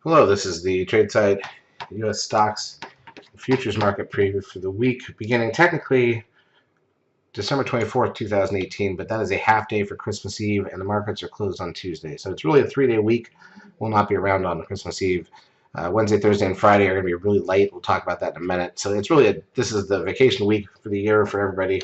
Hello, this is the TradeSide U.S. Stocks Futures Market Preview for the week beginning technically December 24th, 2018, but that is a half day for Christmas Eve, and the markets are closed on Tuesday. So it's really a 3-day week. We'll not be around on Christmas Eve. Wednesday, Thursday, and Friday are going to be really light. We'll talk about that in a minute. So it's really this is the vacation week for the year for everybody.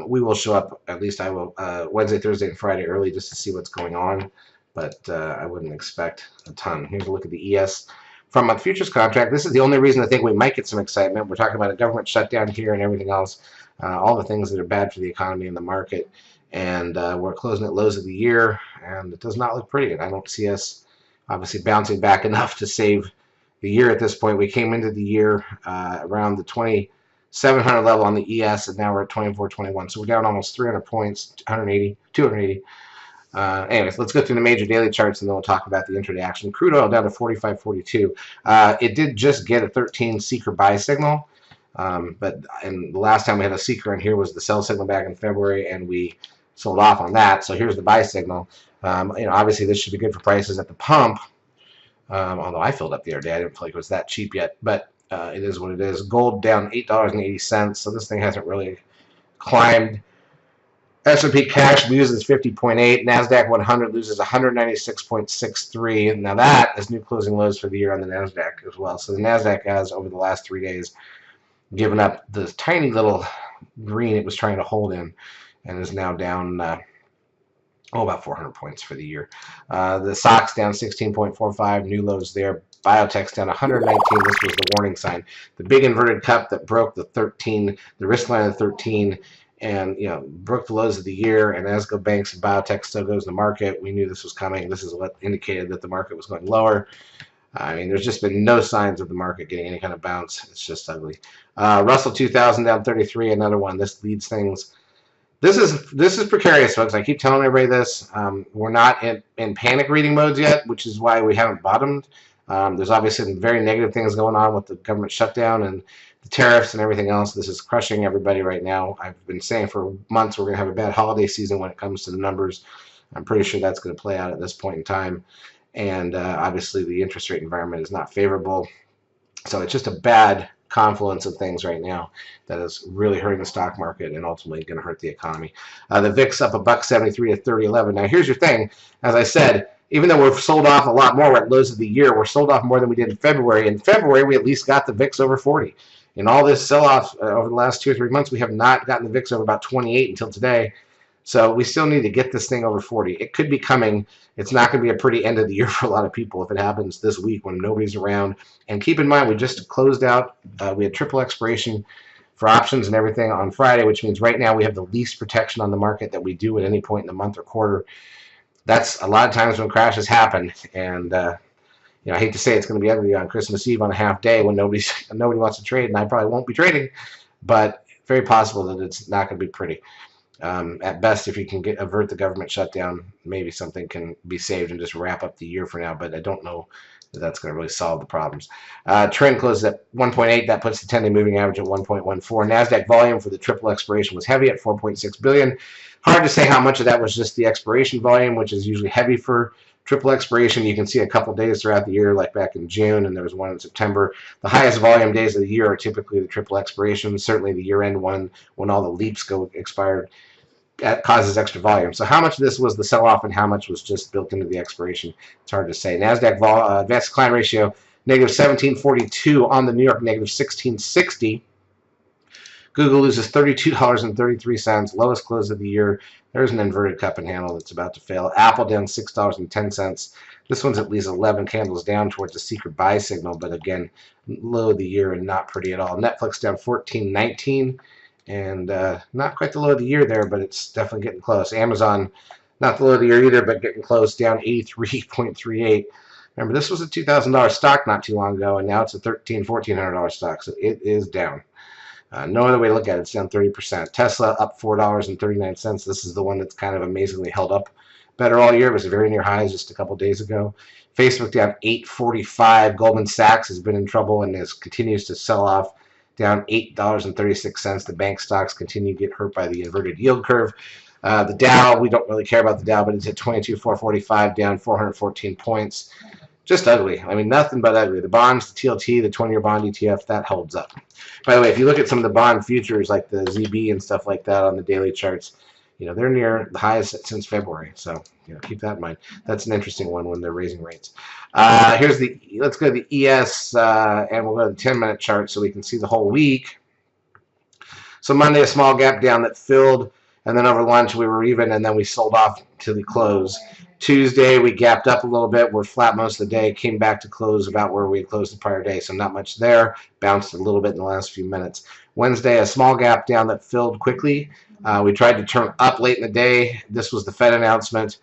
We will show up, at least I will, Wednesday, Thursday, and Friday early just to see what's going on, but I wouldn't expect a ton. Here's a look at the ES from a futures contract. This is the only reason I think we might get some excitement. We're talking about a government shutdown here and everything else, all the things that are bad for the economy and the market, and we're closing at lows of the year, and it does not look pretty, and I don't see us obviously bouncing back enough to save the year at this point. We came into the year around the 2,700 level on the ES, and now we're at 2421. So we're down almost 300 points, 280. Anyways, let's go through the major daily charts, and then we'll talk about the intraday action. Crude oil down to 45.42. It did just get a 13 seeker buy signal, but the last time we had a seeker in here was the sell signal back in February, and we sold off on that. So here's the buy signal. Obviously this should be good for prices at the pump. Although I filled up the other day, I didn't feel like it was that cheap yet, but it is what it is. Gold down $8.80, so this thing hasn't really climbed. S&P cash loses 50.8. Nasdaq 100 loses 196.63. Now that is new closing lows for the year on the Nasdaq as well. So the Nasdaq has, over the last 3 days, given up the tiny little green it was trying to hold in, and is now down about 400 points for the year. The SOX down 16.45, new lows there. Biotech's down 119. This was the warning sign. The big inverted cup that broke the 13, the risk line of 13, and broke the lows of the year. And as go banks and biotech still goes in the market, we knew this was coming. This is what indicated that the market was going lower. I mean, there's just been no signs of the market getting any kind of bounce. It's just ugly. Russell 2000 down 33, another one. This leads things. This is precarious, folks. I keep telling everybody this. We're not in panic reading modes yet, which is why we haven't bottomed. There's obviously some very negative things going on with the government shutdown and the tariffs and everything else. This is crushing everybody right now. I've been saying for months we're going to have a bad holiday season when it comes to the numbers. I'm pretty sure that's going to play out at this point in time. And obviously the interest rate environment is not favorable. So it's just a bad confluence of things right now that is really hurting the stock market and ultimately going to hurt the economy. The VIX up $1.73 to 30.11. Now here's your thing. As I said, even though we've sold off a lot more at lows of the year, we're sold off more than we did in February. In February, we at least got the VIX over 40. In all this sell-off over the last 2 or 3 months, we have not gotten the VIX over about 28 until today. So we still need to get this thing over 40. It could be coming. It's not going to be a pretty end of the year for a lot of people if it happens this week when nobody's around. And keep in mind, we just closed out. We had triple expiration for options and everything on Friday, which means right now we have the least protection on the market that we do at any point in the month or quarter. That's a lot of times when crashes happen, and I hate to say it's going to be ugly on Christmas Eve on a half day when nobody wants to trade, and I probably won't be trading, but very possible that it's not going to be pretty. At best, if you can avert the government shutdown, maybe something can be saved and just wrap up the year for now, but I don't know that that's going to really solve the problems. Trend closes at 1.8. That puts the 10-day moving average at 1.14. Nasdaq volume for the triple expiration was heavy at 4.6 billion. Hard to say how much of that was just the expiration volume, which is usually heavy for triple expiration. You can see a couple days throughout the year, like back in June, and there was one in September. The highest volume days of the year are typically the triple expiration. Certainly the year-end one, when all the leaps go expired, that causes extra volume. So how much of this was the sell-off and how much was just built into the expiration? It's hard to say. Nasdaq advanced decline ratio, negative 1742 on the New York, negative 1660. Google loses $32.33, lowest close of the year. There's an inverted cup and handle that's about to fail. Apple down $6.10. This one's at least 11 candles down towards a secret buy signal, but again, low of the year and not pretty at all. Netflix down $14.19, and not quite the low of the year there, but it's definitely getting close. Amazon, not the low of the year either, but getting close, down 83.38. Remember, this was a $2,000 stock not too long ago, and now it's a $1,400 stock, so it is down. No other way to look at it. It's down 30%. Tesla up $4.39. This is the one that's kind of amazingly held up better all year. It was very near highs just a couple days ago. Facebook down $8.45. Goldman Sachs has been in trouble and continues to sell off, down $8.36. The bank stocks continue to get hurt by the inverted yield curve. The Dow, we don't really care about the Dow, but it's at 22,445, down 414 points. just ugly. I mean, nothing but ugly. The bonds, the TLT, the 20-year bond ETF, that holds up. By the way, if you look at some of the bond futures like the ZB and stuff like that on the daily charts, they're near the highest since February. So, keep that in mind. That's an interesting one when they're raising rates. Let's go to the ES, and we'll go to the 10-minute chart so we can see the whole week. So Monday, a small gap down that filled, and then over lunch we were even, and then we sold off to the close. Tuesday, we gapped up a little bit. We're flat most of the day. Came back to close about where we had closed the prior day, so not much there. Bounced a little bit in the last few minutes. Wednesday, a small gap down that filled quickly. We tried to turn up late in the day. This was the Fed announcement.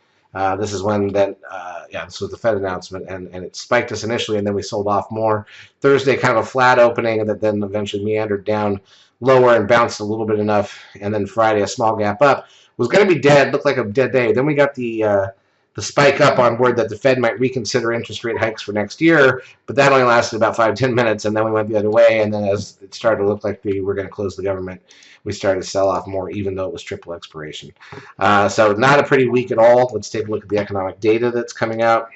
This is when this was the Fed announcement, and it spiked us initially, and then we sold off more. Thursday, kind of a flat opening that then eventually meandered down lower and bounced a little bit enough, and then Friday, a small gap up. Was going to be dead, looked like a dead day. Then we got the spike up on word that the Fed might reconsider interest rate hikes for next year, but that only lasted about 5-10 minutes, and then we went the other way, and then as it started to look like we were going to close the government, we started to sell off more, even though it was triple expiration. So not a pretty week at all. Let's take a look at the economic data that's coming out.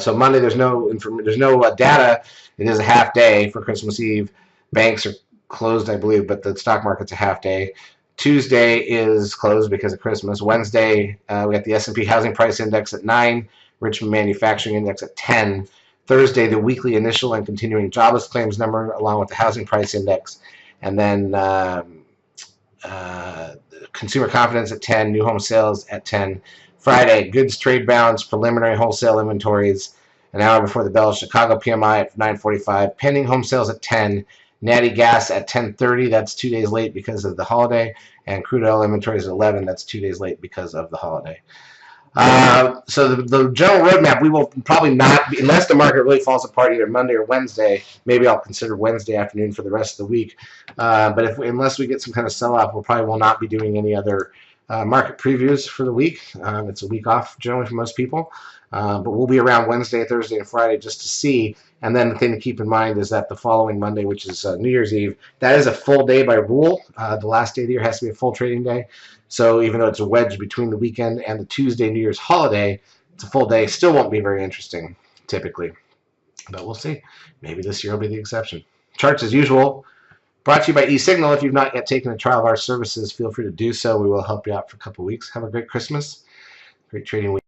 So Monday, there's no data. It is a half day for Christmas Eve. Banks are closed, I believe, but the stock market's a half day. Tuesday is closed because of Christmas. Wednesday, we got the S&P Housing Price Index at 9, Richmond Manufacturing Index at 10. Thursday, the weekly initial and continuing jobless claims number, along with the Housing Price Index. And then consumer confidence at 10, new home sales at 10. Friday, goods trade balance, preliminary wholesale inventories, an hour before the bell. Chicago PMI at 9:45, pending home sales at 10. Natty gas at 10:30, that's 2 days late because of the holiday, and crude oil inventories at 11, that's 2 days late because of the holiday. So the general roadmap, we will probably not be, unless the market really falls apart either Monday or Wednesday. Maybe I'll consider Wednesday afternoon for the rest of the week. But unless we get some kind of sell-off, we probably will not be doing any other market previews for the week. It's a week off generally for most people. But we'll be around Wednesday, Thursday, and Friday just to see. And then the thing to keep in mind is that the following Monday, which is New Year's Eve, that is a full day by rule. The last day of the year has to be a full trading day. So even though it's a wedge between the weekend and the Tuesday New Year's holiday, it's a full day. Still won't be very interesting, typically. But we'll see. Maybe this year will be the exception. Charts as usual. Brought to you by eSignal. If you've not yet taken a trial of our services, feel free to do so. We will help you out for a couple weeks. Have a great Christmas. Great trading week.